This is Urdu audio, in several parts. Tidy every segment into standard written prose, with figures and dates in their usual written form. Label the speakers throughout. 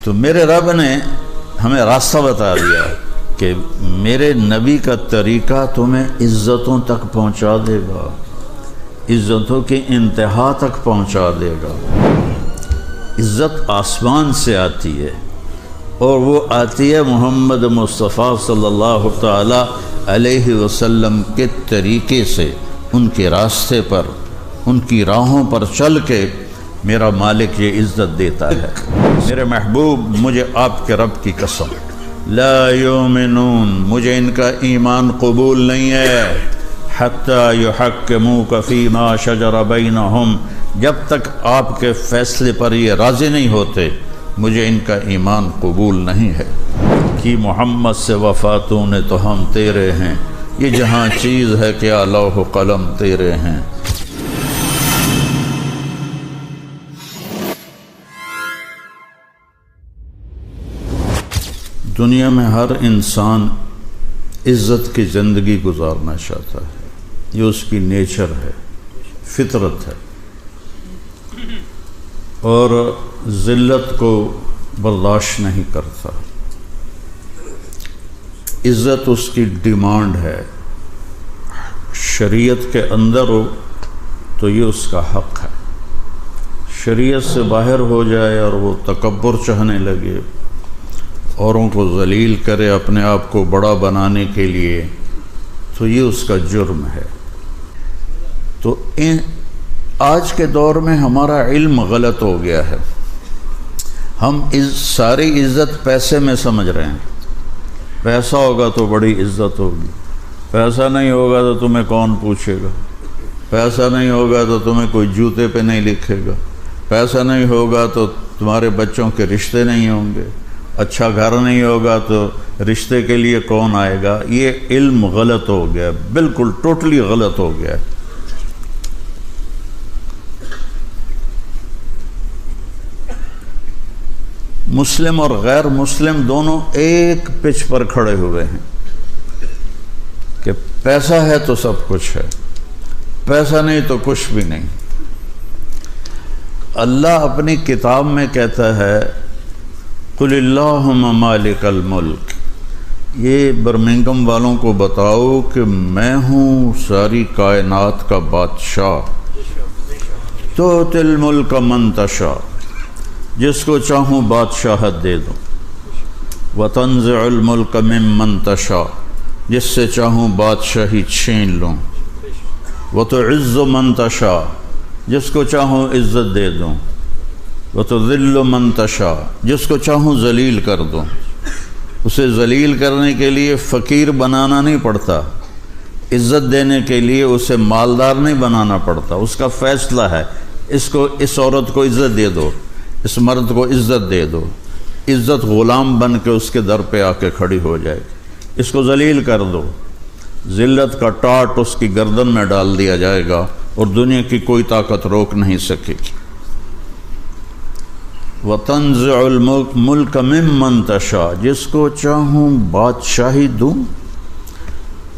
Speaker 1: تو میرے رب نے ہمیں راستہ بتا دیا کہ میرے نبی کا طریقہ تمہیں عزتوں تک پہنچا دے گا، عزتوں کی انتہا تک پہنچا دے گا۔ عزت آسمان سے آتی ہے، اور وہ آتی ہے محمد مصطفیٰ صلی اللہ تعالی علیہ وسلم کے طریقے سے، ان کے راستے پر، ان کی راہوں پر چل کے میرا مالک یہ عزت دیتا ہے۔ میرے محبوب، مجھے آپ کے رب کی قسم، لا یؤمنون، مجھے ان کا ایمان قبول نہیں ہے، حتی یحکموک فیما شجر بینہم، جب تک آپ کے فیصلے پر یہ راضی نہیں ہوتے مجھے ان کا ایمان قبول نہیں ہے۔ کہ محمد سے وفاتوں نے تو ہم تیرے ہیں، یہ جہاں چیز ہے کیا لوح و قلم تیرے ہیں۔ دنیا میں ہر انسان عزت کی زندگی گزارنا چاہتا ہے، یہ اس کی نیچر ہے، فطرت ہے، اور ذلت کو برداشت نہیں کرتا۔ عزت اس کی ڈیمانڈ ہے، شریعت کے اندر ہو تو یہ اس کا حق ہے، شریعت سے باہر ہو جائے اور وہ تکبر چاہنے لگے، اوروں کو ذلیل کرے اپنے آپ کو بڑا بنانے کے لیے، تو یہ اس کا جرم ہے۔ تو آج کے دور میں ہمارا علم غلط ہو گیا ہے، ہم ساری عزت پیسے میں سمجھ رہے ہیں، پیسہ ہوگا تو بڑی عزت ہوگی، پیسہ نہیں ہوگا تو تمہیں کون پوچھے گا، پیسہ نہیں ہوگا تو تمہیں کوئی جوتے پہ نہیں لکھے گا، پیسہ نہیں ہوگا تو تمہارے بچوں کے رشتے نہیں ہوں گے، اچھا گھر نہیں ہوگا تو رشتے کے لیے کون آئے گا۔ یہ علم غلط ہو گیا، بالکل ٹوٹلی غلط ہو گیا۔ مسلم اور غیر مسلم دونوں ایک پچ پر کھڑے ہوئے ہیں کہ پیسہ ہے تو سب کچھ ہے، پیسہ نہیں تو کچھ بھی نہیں۔ اللہ اپنی کتاب میں کہتا ہے قل اللہم مالک الملک، یہ برمنگم والوں کو بتاؤ کہ میں ہوں ساری کائنات کا بادشاہ، تؤتی الملک من تشاء، جس کو چاہوں بادشاہت دے دوں، وتنزع الملک ممن تشاء، جس سے چاہوں بادشاہی چھین لوں، وتعز من تشاء، جس کو چاہوں عزت دے دوں، وتذل من تشاء، جس کو چاہوں ذلیل کر دوں۔ اسے ذلیل کرنے کے لیے فقیر بنانا نہیں پڑتا، عزت دینے کے لیے اسے مالدار نہیں بنانا پڑتا، اس کا فیصلہ ہے، اس عورت کو عزت دے دو، اس مرد کو عزت دے دو، عزت غلام بن کے اس کے در پہ آ کے کھڑی ہو جائے گی۔ اس کو ذلیل کر دو، ذلت کا ٹاٹ اس کی گردن میں ڈال دیا جائے گا اور دنیا کی کوئی طاقت روک نہیں سکے گی۔ وَتَنزِعُ الْمُلْكَ مِمَّن تَشَاءُ، جس کو چاہوں بادشاہی دوں،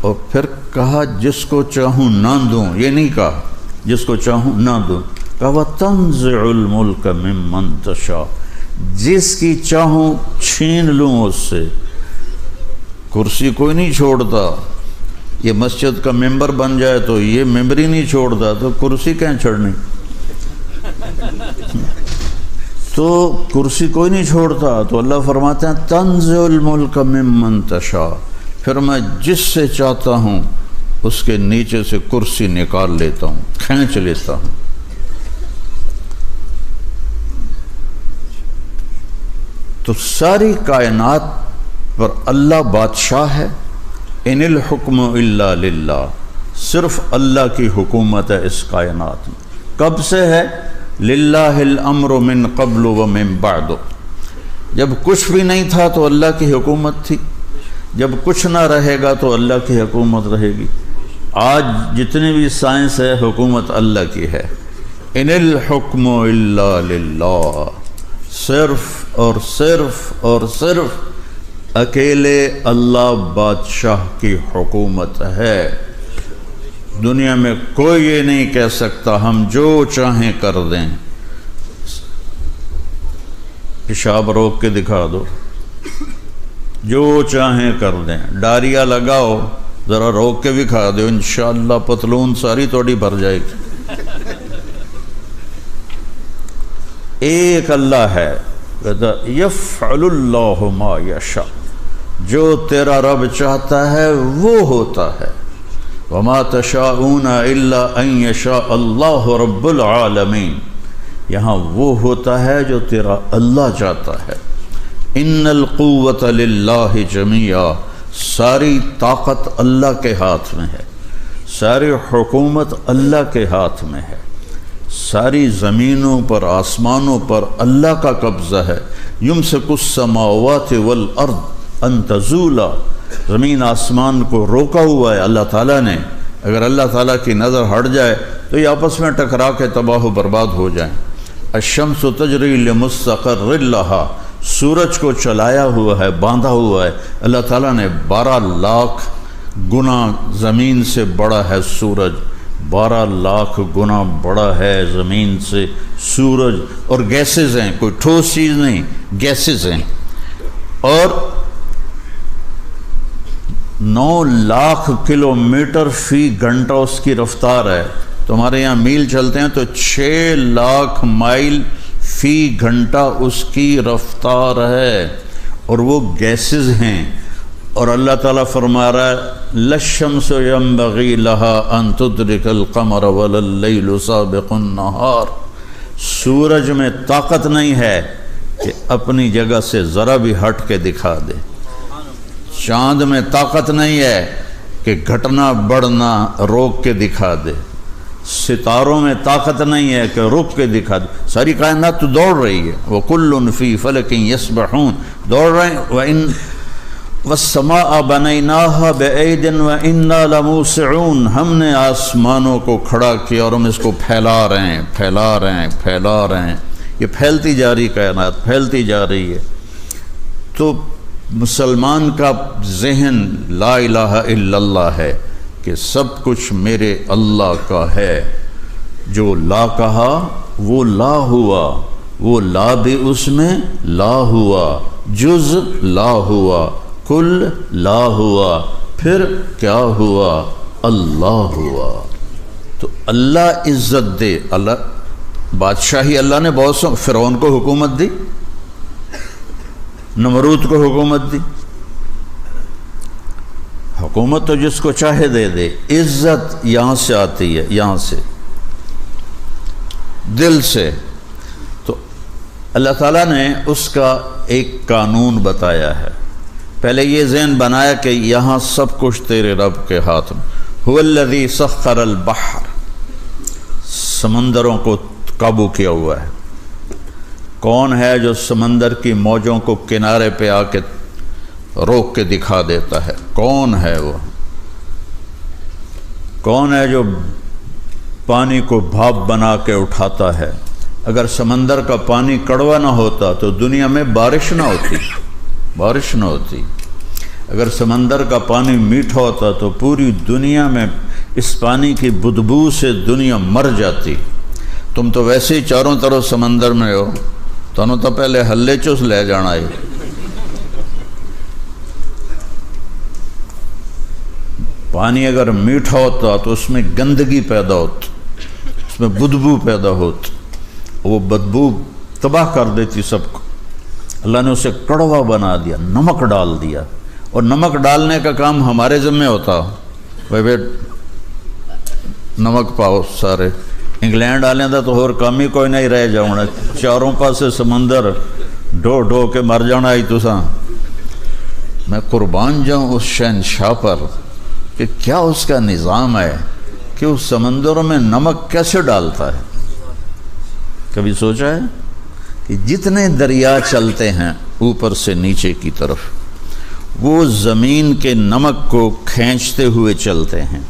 Speaker 1: اور پھر کہا جس کو چاہوں نہ دوں، یہ نہیں کہا جس کو چاہوں نہ دوں، کہا وَتَنزِعُ الْمُلْكَ مِمَّن تَشَاءُ، جس کی چاہوں چھین لوں اس سے۔ کرسی کوئی نہیں چھوڑتا، یہ مسجد کا ممبر بن جائے تو یہ ممبر ہی نہیں چھوڑتا، تو کرسی کہیں چھڑنی؟ تو کرسی کوئی نہیں چھوڑتا، تو اللہ فرماتے ہیں تنزع الملک ممن تشاء، پھر میں جس سے چاہتا ہوں اس کے نیچے سے کرسی نکال لیتا ہوں، کھینچ لیتا ہوں۔ تو ساری کائنات پر اللہ بادشاہ ہے۔ ان الحکم الا للہ، صرف اللہ کی حکومت ہے اس کائنات میں۔ کب سے ہے؟ للہ الامر من قبل ومن بعد، جب کچھ بھی نہیں تھا تو اللہ کی حکومت تھی، جب کچھ نہ رہے گا تو اللہ کی حکومت رہے گی۔ آج جتنی بھی سائنس ہے حکومت اللہ کی ہے۔ ان الحکم الا للہ، صرف اور صرف اور صرف اکیلے اللہ بادشاہ کی حکومت ہے۔ دنیا میں کوئی یہ نہیں کہہ سکتا ہم جو چاہیں کر دیں۔ پیشاب روک کے دکھا دو، جو چاہیں کر دیں، ڈاریا لگاؤ ذرا روک کے بھی کھا دو، انشاءاللہ پتلون ساری توڑی بھر جائے گی۔ ایک اللہ ہے، یفعل اللہ ما یشاء، جو تیرا رب چاہتا ہے وہ ہوتا ہے۔ وما تشاءون الا ان یشاء اللہ رب العالمین، یہاں وہ ہوتا ہے جو تیرا اللہ چاہتا ہے۔ ان القوۃ للہ جمیعا، ساری طاقت اللہ کے ہاتھ میں ہے، ساری حکومت اللہ کے ہاتھ میں ہے، ساری زمینوں پر آسمانوں پر اللہ کا قبضہ ہے۔ یمسک السماوات والارض ان تزولا، زمین آسمان کو روکا ہوا ہے اللہ تعالیٰ نے، اگر اللہ تعالیٰ کی نظر ہٹ جائے تو یہ آپس میں ٹکرا کے تباہ و برباد ہو جائیں۔ الشمس تجری لمستقر لہا، سورج کو چلایا ہوا ہے، باندھا ہوا ہے اللہ تعالیٰ نے، 12 لاکھ گنا زمین سے بڑا ہے سورج، 12 لاکھ گنا بڑا ہے زمین سے سورج، اور گیسز ہیں، کوئی ٹھوس چیز نہیں، گیسز ہیں، اور 9 لاکھ کلومیٹر فی گھنٹہ اس کی رفتار ہے۔ تمہارے یہاں میل چلتے ہیں تو 6 لاکھ مائل فی گھنٹہ اس کی رفتار ہے، اور وہ گیسز ہیں۔ اور اللہ تعالیٰ فرما رہا ہے للشمس ينبغي لها ان تدرك القمر ولا الليل سابق النهار، سورج میں طاقت نہیں ہے کہ اپنی جگہ سے ذرا بھی ہٹ کے دکھا دے، چاند میں طاقت نہیں ہے کہ گھٹنا بڑھنا روک کے دکھا دے، ستاروں میں طاقت نہیں ہے کہ رک کے دکھا دے، ساری کائنات تو دوڑ رہی ہے، وَكُلٌّ فِي فَلَكٍ يَسْبَحُونَ، دوڑ رہے ہیں۔ وَالسَّمَاءَ بَنَيْنَاهَا بِأَيْدٍ وَإِنَّا لَمُوسِعُونَ، ہم نے آسمانوں کو کھڑا کیا اور ہم اس کو پھیلا رہے ہیں، پھیلا رہے ہیں، پھیلا رہے ہیں، یہ پھیلتی جا رہی کائنات، پھیلتی جا رہی ہے۔ تو مسلمان کا ذہن لا الہ الا اللہ ہے کہ سب کچھ میرے اللہ کا ہے، جو لا کہا وہ لا ہوا، وہ لا بھی اس میں لا ہوا، جز لا ہوا، کل لا ہوا، پھر کیا ہوا؟ اللہ ہوا۔ تو اللہ عزت دے، اللہ بادشاہی، اللہ نے بہت سو فرعون کو حکومت دی، نمرود کو حکومت دی، حکومت تو جس کو چاہے دے دے، عزت یہاں سے آتی ہے، یہاں سے، دل سے۔ تو اللہ تعالیٰ نے اس کا ایک قانون بتایا ہے، پہلے یہ ذہن بنایا کہ یہاں سب کچھ تیرے رب کے ہاتھ میں۔ هو الذی سخر البحر، سمندروں کو قابو کیا ہوا ہے۔ کون ہے جو سمندر کی موجوں کو کنارے پہ آ کے روک کے دکھا دیتا ہے؟ کون ہے وہ؟ کون ہے جو پانی کو بھاپ بنا کے اٹھاتا ہے؟ اگر سمندر کا پانی کڑوا نہ ہوتا تو دنیا میں بارش نہ ہوتی، بارش نہ ہوتی۔ اگر سمندر کا پانی میٹھا ہوتا تو پوری دنیا میں اس پانی کی بدبو سے دنیا مر جاتی۔ تم تو ویسے ہی چاروں طرف سمندر میں ہو، تنوں تو پہلے ہلے چوس لے جانا ہے۔ پانی اگر میٹھا ہوتا تو اس میں گندگی پیدا ہوتی، اس میں بدبو پیدا ہوتی، وہ بدبو تباہ کر دیتی سب کو۔ اللہ نے اسے کڑوا بنا دیا، نمک ڈال دیا، اور نمک ڈالنے کا کام ہمارے ذمہ ہوتا، بھائی نمک پاؤ سارے، انگلینڈ آنے دا تو اور کام ہی کوئی نہیں رہ جاؤنا، چاروں پاسے سمندر ڈو ڈو کے مر جانا ہی تساں۔ میں قربان جاؤں اس شہنشاہ پر کہ کیا اس کا نظام ہے کہ اس سمندروں میں نمک کیسے ڈالتا ہے۔ کبھی سوچا ہے کہ جتنے دریا چلتے ہیں اوپر سے نیچے کی طرف، وہ زمین کے نمک کو کھینچتے ہوئے چلتے ہیں،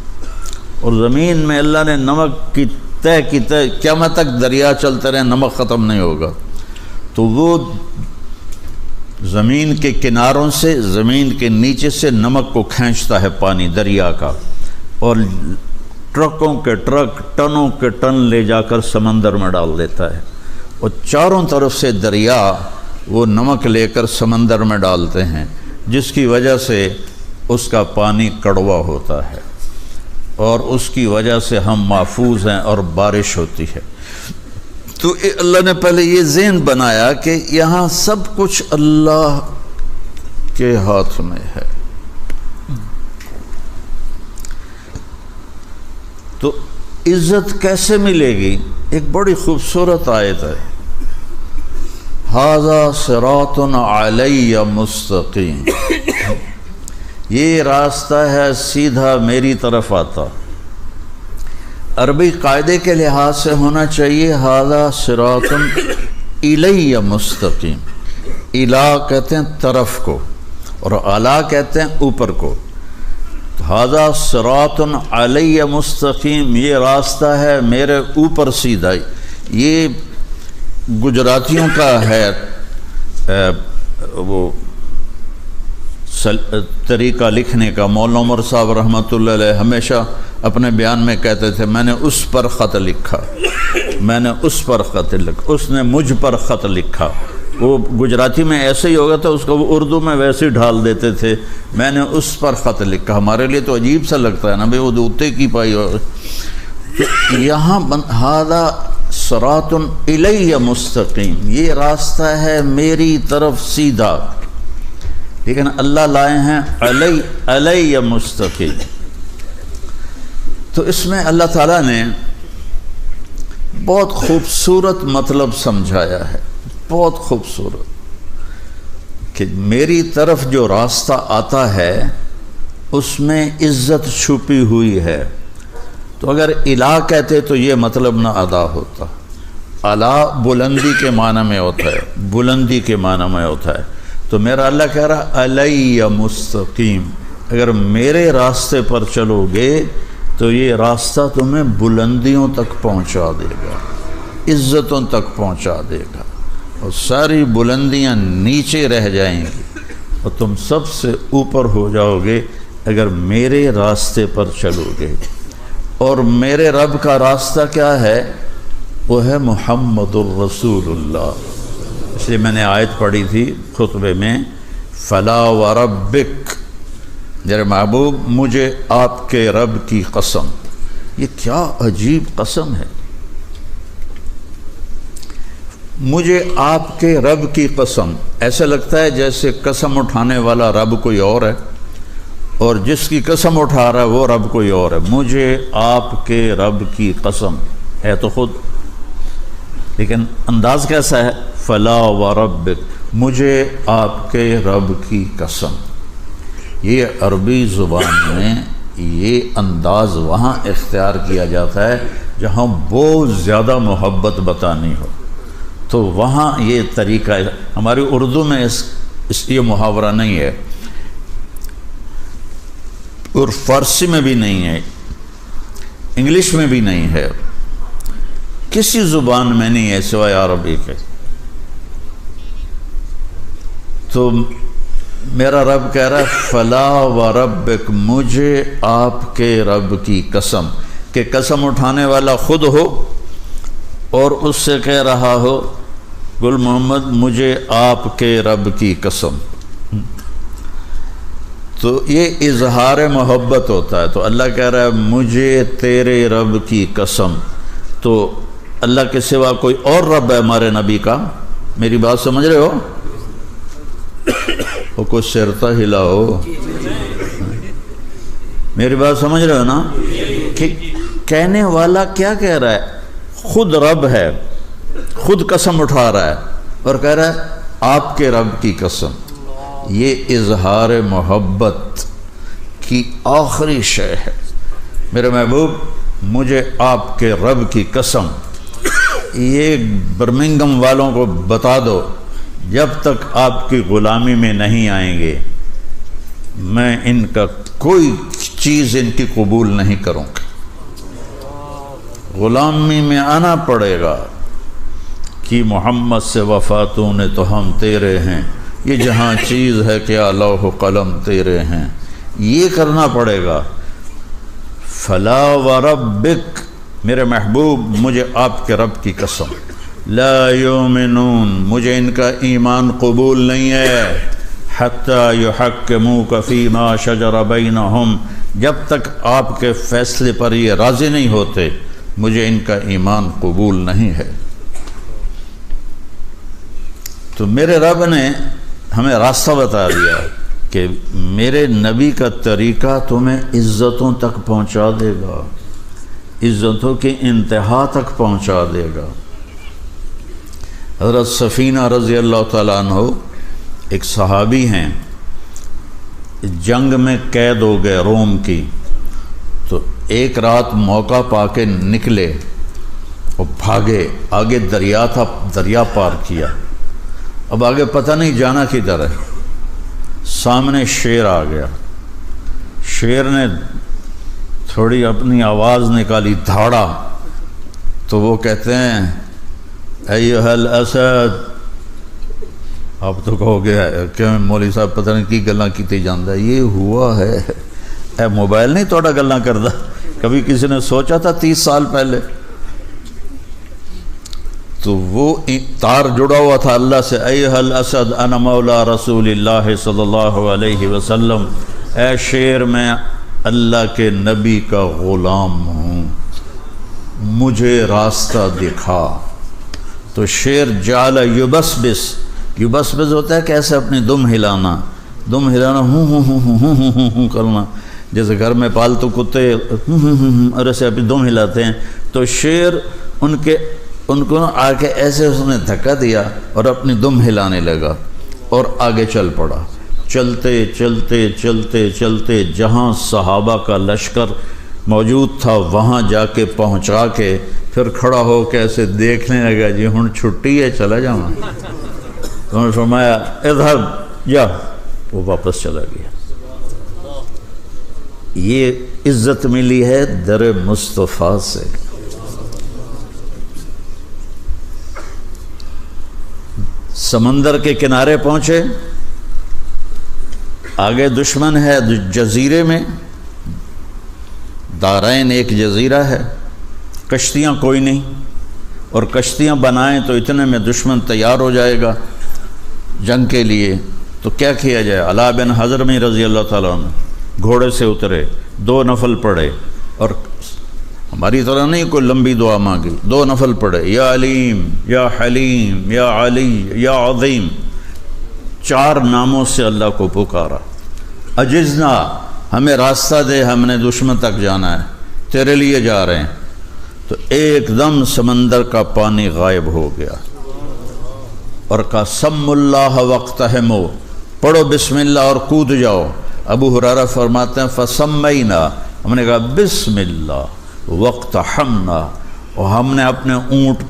Speaker 1: اور زمین میں اللہ نے نمک کی تہ کی تہ، قیامت تک دریا چلتے رہے، نمک ختم نہیں ہوگا۔ تو وہ زمین کے کناروں سے، زمین کے نیچے سے نمک کو کھینچتا ہے پانی دریا کا، اور ٹرکوں کے ٹرک، ٹنوں کے ٹن لے جا کر سمندر میں ڈال دیتا ہے، اور چاروں طرف سے دریا وہ نمک لے کر سمندر میں ڈالتے ہیں، جس کی وجہ سے اس کا پانی کڑوا ہوتا ہے اور اس کی وجہ سے ہم محفوظ ہیں اور بارش ہوتی ہے۔ تو اللہ نے پہلے یہ ذہن بنایا کہ یہاں سب کچھ اللہ کے ہاتھ میں ہے۔ تو عزت کیسے ملے گی؟ ایک بڑی خوبصورت آیت ہے، ھذا صراط علی مستقیم، یہ راستہ ہے سیدھا میری طرف آتا۔ عربی قاعدے کے لحاظ سے ہونا چاہیے ھذا صراط الی مستقیم، الا کہتے ہیں طرف کو اور اعلیٰ کہتے ہیں اوپر کو۔ ھذا صراط علی مستقیم، یہ راستہ ہے میرے اوپر سیدھا۔ یہ گجراتیوں کا ہے وہ طریقہ لکھنے کا۔ مولانا عمر صاحب رحمۃ اللہ علیہ ہمیشہ اپنے بیان میں کہتے تھے میں نے اس پر خط لکھا، میں نے اس پر خط لکھا، اس نے مجھ پر خط لکھا۔ وہ گجراتی میں ایسے ہی ہوگا تھا، اس کو وہ اردو میں ویسے ہی ڈھال دیتے تھے، میں نے اس پر خط لکھا۔ ہمارے لیے تو عجیب سا لگتا ہے نا بھئی وہ دوتے کی پائی ہو۔ یہاں ھذا صراط الی مستقیم، یہ راستہ ہے میری طرف سیدھا، لیکن اللہ لائے ہیں علی مستقیم۔ تو اس میں اللہ تعالیٰ نے بہت خوبصورت مطلب سمجھایا ہے، بہت خوبصورت، کہ میری طرف جو راستہ آتا ہے اس میں عزت چھپی ہوئی ہے۔ تو اگر الہ کہتے تو یہ مطلب نہ ادا ہوتا۔ اعلیٰ بلندی کے معنی میں ہوتا ہے، بلندی کے معنی میں ہوتا ہے۔ تو میرا اللہ کہہ رہا علی مستقیم، اگر میرے راستے پر چلو گے تو یہ راستہ تمہیں بلندیوں تک پہنچا دے گا، عزتوں تک پہنچا دے گا، اور ساری بلندیاں نیچے رہ جائیں گی اور تم سب سے اوپر ہو جاؤ گے اگر میرے راستے پر چلو گے۔ اور میرے رب کا راستہ کیا ہے؟ وہ ہے محمد الرسول اللہ۔ اس لیے میں نے آیت پڑھی تھی خطبے میں، فلا وربک، میرے محبوب مجھے آپ کے رب کی قسم۔ یہ کیا عجیب قسم ہے، مجھے آپ کے رب کی قسم۔ ایسا لگتا ہے جیسے قسم اٹھانے والا رب کوئی اور ہے اور جس کی قسم اٹھا رہا ہے وہ رب کوئی اور ہے۔ مجھے آپ کے رب کی قسم ہے تو خود، لیکن انداز کیسا ہے؟ فلا وربک، مجھے آپ کے رب کی قسم۔ یہ عربی زبان میں یہ انداز وہاں اختیار کیا جاتا ہے جہاں بہت زیادہ محبت بتانی ہو، تو وہاں یہ طریقہ ہے۔ ہماری اردو میں اس یہ محاورہ نہیں ہے، اور فارسی میں بھی نہیں ہے، انگلش میں بھی نہیں ہے، کسی زبان میں نہیں ہے سوائے عربی کے۔ تو میرا رب کہہ رہا ہے فلا وربک، مجھے آپ کے رب کی قسم، کہ قسم اٹھانے والا خود ہو اور اس سے کہہ رہا ہو گل محمد مجھے آپ کے رب کی قسم۔ تو یہ اظہار محبت ہوتا ہے۔ تو اللہ کہہ رہا ہے مجھے تیرے رب کی قسم۔ تو اللہ کے سوا کوئی اور رب ہے ہمارے نبی کا؟ میری بات سمجھ رہے ہو؟ وہ کچھ سرتا ہلاؤ، میری بات سمجھ رہے ہو نا؟ کہ کہنے والا کیا کہہ رہا ہے؟ خود رب ہے، خود قسم اٹھا رہا ہے اور کہہ رہا ہے آپ کے رب کی قسم۔ یہ اظہار محبت کی آخری شے ہے۔ میرے محبوب مجھے آپ کے رب کی قسم، یہ برمنگم والوں کو بتا دو جب تک آپ کی غلامی میں نہیں آئیں گے میں ان کا کوئی چیز ان کی قبول نہیں کروں گا۔ غلامی میں آنا پڑے گا کہ محمد سے وفاتوں نے تو ہم تیرے ہیں، یہ جہاں چیز ہے کیا لوح و قلم تیرے ہیں، یہ کرنا پڑے گا۔ فلا وربک، میرے محبوب مجھے آپ کے رب کی قسم، لا یؤمنون، مجھے ان کا ایمان قبول نہیں ہے، حتی یحکموک فیما شجر بینہم، جب تک آپ کے فیصلے پر یہ راضی نہیں ہوتے مجھے ان کا ایمان قبول نہیں ہے۔ تو میرے رب نے ہمیں راستہ بتا دیا کہ میرے نبی کا طریقہ تمہیں عزتوں تک پہنچا دے گا، عزتوں کی انتہا تک پہنچا دے گا۔ حضرت سفینہ رضی اللہ تعالیٰ عنہ ایک صحابی ہیں، جنگ میں قید ہو گئے روم کی، تو ایک رات موقع پا کے نکلے اور بھاگے، آگے دریا تھا، دریا پار کیا، اب آگے پتہ نہیں جانا کدھر ہے، سامنے شیر آ گیا، شیر نے تھوڑی اپنی آواز نکالی، دھاڑا، تو وہ کہتے ہیں ایھا الاسد، آپ تو کہو گے کہ مولوی صاحب پتہ نہیں کی گلاں کیتی جاندا ہے، یہ ہوا ہے، اے موبائل نہیں توڑا گلاں کردا، کبھی کسی نے سوچا تھا 30 سال پہلے؟ تو وہ تار جڑا ہوا تھا اللہ سے، ایھا الاسد انا مولا رسول اللہ صلی اللہ علیہ وسلم، اے شیر میں اللہ کے نبی کا غلام ہوں، مجھے راستہ دکھا۔ تو شیر جعل یبسبس، یبسبس ہوتا ہے کیسے اپنی دم ہلانا، دم ہلانا ہوں ہوں ہوں ہوں ہوں ہوں ہوں کرنا، جیسے گھر میں پالتو کتے اور ایسے اپنی دم ہلاتے ہیں، تو شیر ان کو آ کے ایسے اس نے دھکا دیا اور اپنی دم ہلانے لگا اور آگے چل پڑا، چلتے چلتے چلتے چلتے جہاں صحابہ کا لشکر موجود تھا وہاں جا کے پہنچا کے پھر کھڑا ہو کے ایسے دیکھنے لگا، جی ہن چھٹی ہے چلا جاؤں، انہوں نے فرمایا اذهب جا، وہ واپس چلا گیا۔ یہ عزت ملی ہے در مصطفیٰ سے۔ سمندر کے کنارے پہنچے، آگے دشمن ہے جزیرے میں، دارین ایک جزیرہ ہے، کشتیاں کوئی نہیں، اور کشتیاں بنائیں تو اتنے میں دشمن تیار ہو جائے گا جنگ کے لیے، تو کیا کیا جائے؟ علاء بن حضرمی رضی اللہ تعالیٰ عنہ گھوڑے سے اترے، 2 نفل پڑھے، اور ہماری طرح نہیں کوئی لمبی دعا مانگی، 2 نفل پڑھے، یا علیم یا حلیم یا علی یا عظیم، 4 ناموں سے اللہ کو پکارا۔ عجزنا، ہمیں راستہ دے، ہم نے دشمن تک جانا ہے، تیرے لیے جا رہے ہیں۔ تو ایک دم سمندر کا پانی غائب ہو گیا، اور کہا سم اللہ واقتحموا، پڑھو بسم اللہ اور کود جاؤ۔ ابو ہریرہ فرماتے ہیں فسمینا، ہم نے کہا بسم اللہ واقتحمنا، اور ہم نے اپنے اونٹ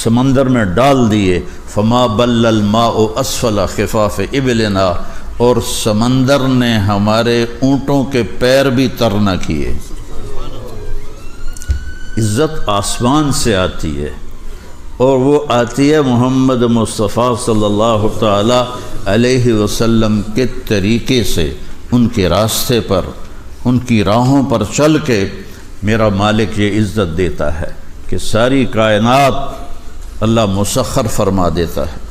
Speaker 1: سمندر میں ڈال دیے، فما بل الماء اسفل خفاف ابلنا، اور سمندر نے ہمارے اونٹوں کے پیر بھی تر نہ کیے۔ عزت آسمان سے آتی ہے، اور وہ آتی ہے محمد مصطفیٰ صلی اللہ تعالی علیہ وسلم کے طریقے سے، ان کے راستے پر، ان کی راہوں پر چل کے میرا مالک یہ عزت دیتا ہے کہ ساری کائنات اللہ مسخر فرما دیتا ہے۔